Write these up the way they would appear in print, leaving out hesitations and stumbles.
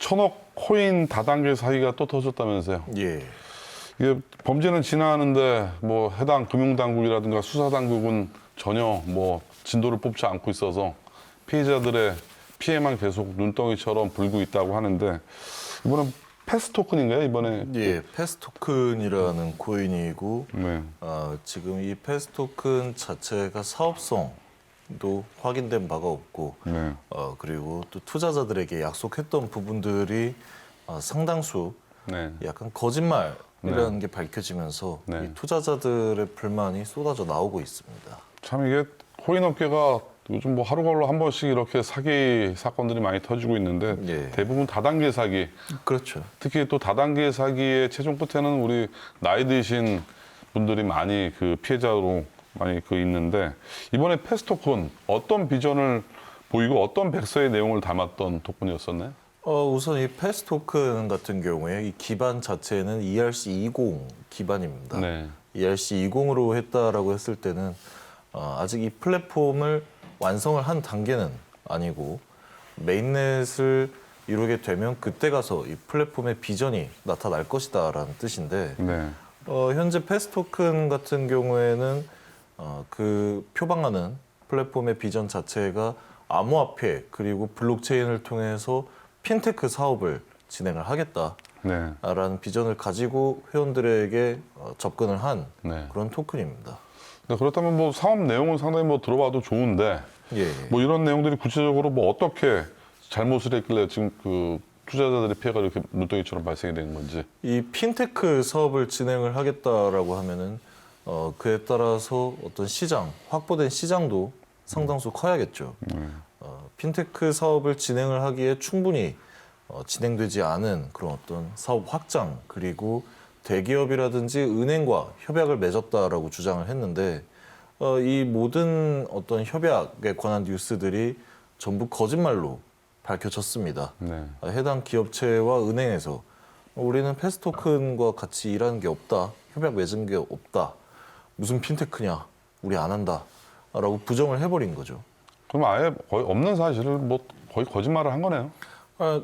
천억 코인 다단계 사기가 또 터졌다면서요. 예. 이게 범죄는 진화하는데 뭐 해당 금융당국이라든가 수사당국은 전혀 뭐 진도를 뽑지 않고 있어서 피해자들의 피해만 계속 눈덩이처럼 불고 있다고 하는데 이번엔 패스 토큰인가요? 이번에 예, 패스 토큰이라는 코인이고 네. 지금 이 패스 토큰 자체가 사업성도 확인된 바가 없고 네. 그리고 또 투자자들에게 약속했던 부분들이 상당수 네. 약간 거짓말이라는 게 밝혀지면서 네. 이 투자자들의 불만이 쏟아져 나오고 있습니다. 참 이게 코인 업계가 요즘 뭐 하루걸로 한 번씩 이렇게 사기 사건들이 많이 터지고 있는데 예. 대부분 다단계 사기, 그렇죠. 특히 또 다단계 사기의 최종 끝에는 우리 나이 드신 분들이 많이 그 피해자로 많이 그 있는데 이번에 패스 토큰 어떤 비전을 보이고 어떤 백서의 내용을 담았던 토큰이었었나요? 우선 이 패스 토큰 같은 경우에 이 기반 자체는 ERC20 기반입니다. 네. ERC20으로 했다라고 했을 때는 아직 이 플랫폼을 완성을 한 단계는 아니고 메인넷을 이루게 되면 그때 가서 이 플랫폼의 비전이 나타날 것이다라는 뜻인데 네. 현재 패스 토큰 같은 경우에는 그 표방하는 플랫폼의 비전 자체가 암호화폐 그리고 블록체인을 통해서 핀테크 사업을 진행을 하겠다라는 네. 비전을 가지고 회원들에게 접근을 한 네. 그런 토큰입니다. 그렇다면 뭐 사업 내용은 상당히 뭐 들어봐도 좋은데 예. 뭐 이런 내용들이 구체적으로 뭐 어떻게 잘못을 했길래 지금 그 투자자들의 피해가 이렇게 눈덩이처럼 발생이 된 건지. 이 핀테크 사업을 진행을 하겠다라고 하면은 그에 따라서 어떤 시장, 확보된 시장도 상당수 커야겠죠. 핀테크 사업을 진행을 하기에 충분히 진행되지 않은 그런 어떤 사업 확장 그리고 대기업이라든지 은행과 협약을 맺었다라고 주장을 했는데 이 모든 어떤 협약에 관한 뉴스들이 전부 거짓말로 밝혀졌습니다. 네. 해당 기업체와 은행에서 우리는 패스 토큰과 같이 일하는 게 없다. 협약 맺은 게 없다. 무슨 핀테크냐. 우리 안 한다. 라고 부정을 해버린 거죠. 그럼 아예 거의 없는 사실을 뭐 거의 거짓말을 한 거네요.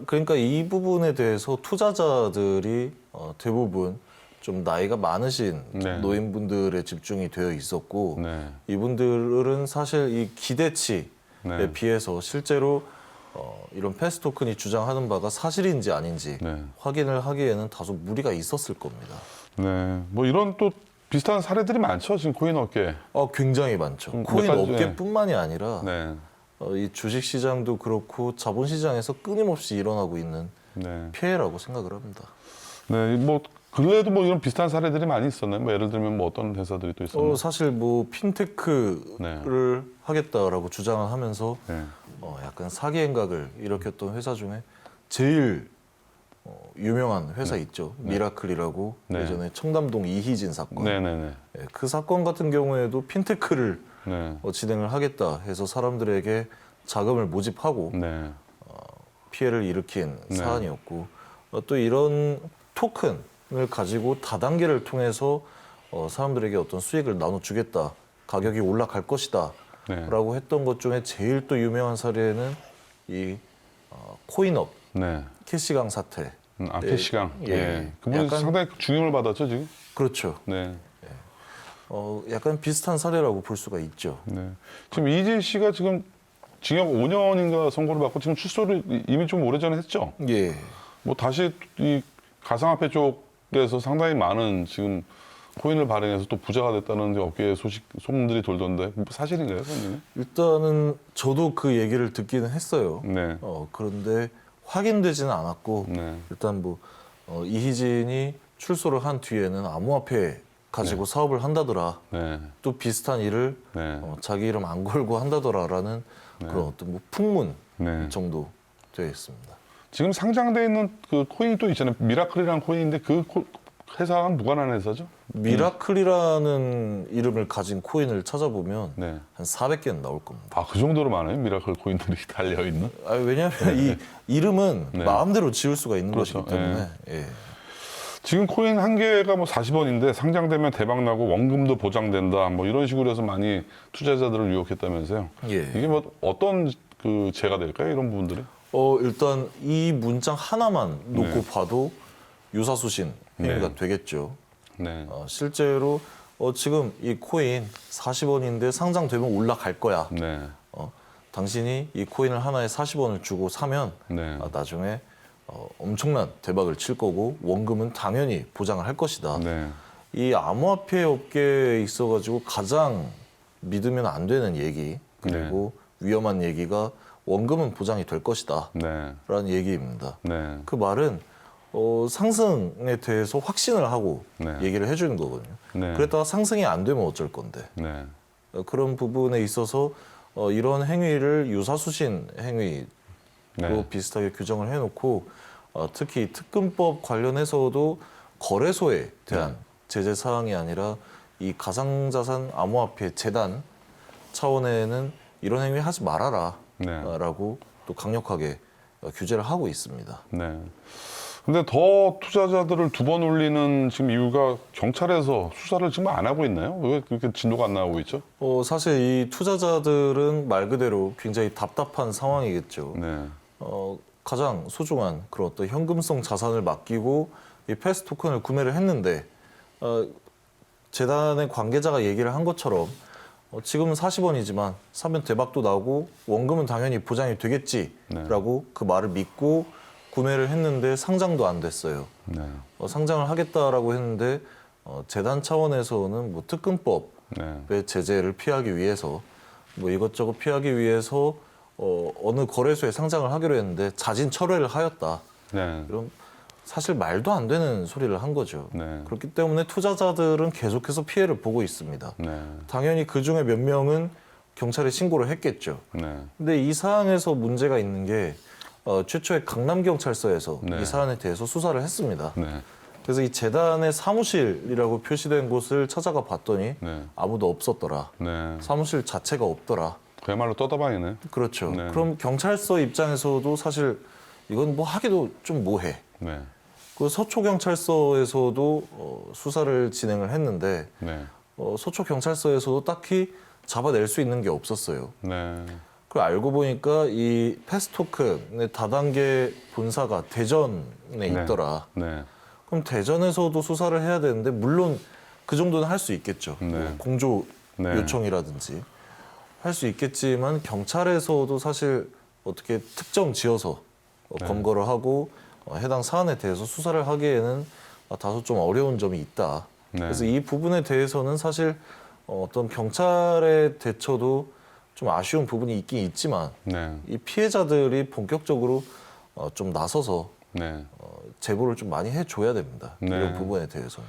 그러니까 이 부분에 대해서 투자자들이 대부분 좀 나이가 많으신 네. 노인분들에 집중이 되어 있었고 네. 이분들은 사실 이 기대치에 네. 비해서 실제로 이런 패스 토큰이 주장하는 바가 사실인지 아닌지 네. 확인을 하기에는 다소 무리가 있었을 겁니다. 네. 뭐 이런 또 비슷한 사례들이 많죠. 지금 코인 업계. 굉장히 많죠. 몇 코인 가지, 업계뿐만이 아니라 네. 이 주식 시장도 그렇고 자본 시장에서 끊임없이 일어나고 있는 네. 피해라고 생각을 합니다. 네. 뭐 근래에도 뭐 이런 비슷한 사례들이 많이 있었나요? 뭐 예를 들면 뭐 어떤 회사들이 또 있었나요? 사실 뭐 핀테크를 하겠다라고 주장을 하면서 네. 약간 사기 행각을 일으켰던 회사 중에 제일 유명한 회사 있죠. 미라클이라고 네. 예전에 청담동 이희진 사건. 네네네. 예, 그 사건 같은 경우에도 핀테크를 네. 진행을 하겠다 해서 사람들에게 자금을 모집하고 네. 피해를 일으킨 네. 사안이었고 또 이런 토큰을 가지고 다단계를 통해서 사람들에게 어떤 수익을 나눠주겠다. 가격이 올라갈 것이다. 네. 라고 했던 것 중에 제일 또 유명한 사례는 이 코인업 네. 캐시강 사태. 캐시강. 예. 예. 그분이 약간- 상당히 중용을 받았죠, 지금? 그렇죠. 네. 약간 비슷한 사례라고 볼 수가 있죠. 네. 지금 이진 씨가 지금 징역 5년인가 선고를 받고 지금 출소를 이미 좀 오래전에 했죠? 예. 뭐 다시 이 가상화폐 쪽에서 상당히 많은 지금 코인을 발행해서 또 부자가 됐다는 업계의 소문들이 돌던데 사실인가요, 선생님? 일단은 저도 그 얘기를 듣기는 했어요. 네. 그런데 확인되지는 않았고 네. 일단 뭐 이희진이 출소를 한 뒤에는 암호화폐 가지고 사업을 한다더라. 네. 또 비슷한 일을 네. 자기 이름 안 걸고 한다더라라는 그런 어떤 뭐 풍문 네. 정도 되어 있습니다. 지금 상장돼 있는 그 코인이 또 있잖아요. 미라클이라는 코인인데 그 회사랑 무관한 회사죠? 미라클이라는 이름을 가진 코인을 찾아보면 네. 한 400개는 나올 겁니다. 아, 그 정도로 많아요? 미라클 코인들이 달려 있는? 왜냐하면 이 이름은 네. 마음대로 지을 수가 있는 그렇죠. 것이기 때문에 예. 지금 코인 한 개가 뭐 40원인데 상장되면 대박 나고 원금도 보장된다. 뭐 이런 식으로 해서 많이 투자자들을 유혹했다면서요. 예. 이게 뭐 어떤 그 죄가 될까요? 이런 부분들이? 일단 이 문장 하나만 놓고 네. 봐도 유사수신 행위가 네. 되겠죠. 네. 실제로 지금 이 코인 40원인데 상장되면 올라갈 거야. 네. 당신이 이 코인을 하나에 40원을 주고 사면 네. 나중에 엄청난 대박을 칠 거고 원금은 당연히 보장을 할 것이다. 네. 이 암호화폐 업계에 있어가지고 가장 믿으면 안 되는 얘기 그리고 위험한 얘기가 원금은 보장이 될 것이다 네. 라는 얘기입니다. 네. 그 말은 상승에 대해서 확신을 하고 네. 얘기를 해주는 거거든요. 네. 그랬다가 상승이 안 되면 어쩔 건데 네. 그런 부분에 있어서 이런 행위를 유사수신 행위로 네. 비슷하게 규정을 해놓고 특히 특금법 관련해서도 거래소에 대한 제재 사항이 아니라 이 가상자산 암호화폐 재단 차원에는 이런 행위 하지 말아라 네. 라고 또 강력하게 규제를 하고 있습니다. 네. 근데 더 투자자들을 두 번 올리는 지금 이유가 경찰에서 수사를 지금 안 하고 있나요? 왜 그렇게 진도가 안 나오고 있죠? 사실 이 투자자들은 말 그대로 굉장히 답답한 상황이겠죠. 네. 가장 소중한 그런 어떤 현금성 자산을 맡기고 이 패스 토큰을 구매를 했는데 재단의 관계자가 얘기를 한 것처럼 지금은 40원이지만 사면 대박도 나고 원금은 당연히 보장이 되겠지라고 그 말을 믿고 구매를 했는데 상장도 안 됐어요. 네. 상장을 하겠다라고 했는데 재단 차원에서는 뭐 특금법의 네. 제재를 피하기 위해서 뭐 이것저것 피하기 위해서 어느 거래소에 상장을 하기로 했는데 자진 철회를 하였다. 네. 그럼 사실 말도 안 되는 소리를 한 거죠. 네. 그렇기 때문에 투자자들은 계속해서 피해를 보고 있습니다. 네. 당연히 그 중에 몇 명은 경찰에 신고를 했겠죠. 네. 근데 이 사안에서 문제가 있는 게 최초에 강남경찰서에서 네. 이 사안에 대해서 수사를 했습니다. 네. 그래서 이 재단의 사무실이라고 표시된 곳을 찾아가 봤더니 네. 아무도 없었더라. 네. 사무실 자체가 없더라. 그야말로 떠다방이네. 그렇죠. 네. 그럼 경찰서 입장에서도 사실 이건 뭐 하기도 좀 뭐해. 네. 그 서초경찰서에서도 수사를 진행을 했는데 네. 서초경찰서에서도 딱히 잡아낼 수 있는 게 없었어요. 네. 그 알고 보니까 이 패스토큰의 다단계 본사가 대전에 있더라. 네. 그럼 대전에서도 수사를 해야 되는데 물론 그 정도는 할 수 있겠죠. 네. 뭐 공조 네. 요청이라든지 할 수 있겠지만 경찰에서도 사실 어떻게 특정 지어서 검거를 하고 해당 사안에 대해서 수사를 하기에는 다소 좀 어려운 점이 있다. 네. 그래서 이 부분에 대해서는 사실 어떤 경찰의 대처도 좀 아쉬운 부분이 있긴 있지만 네. 이 피해자들이 본격적으로 좀 나서서 네. 제보를 좀 많이 해줘야 됩니다. 네. 이런 부분에 대해서.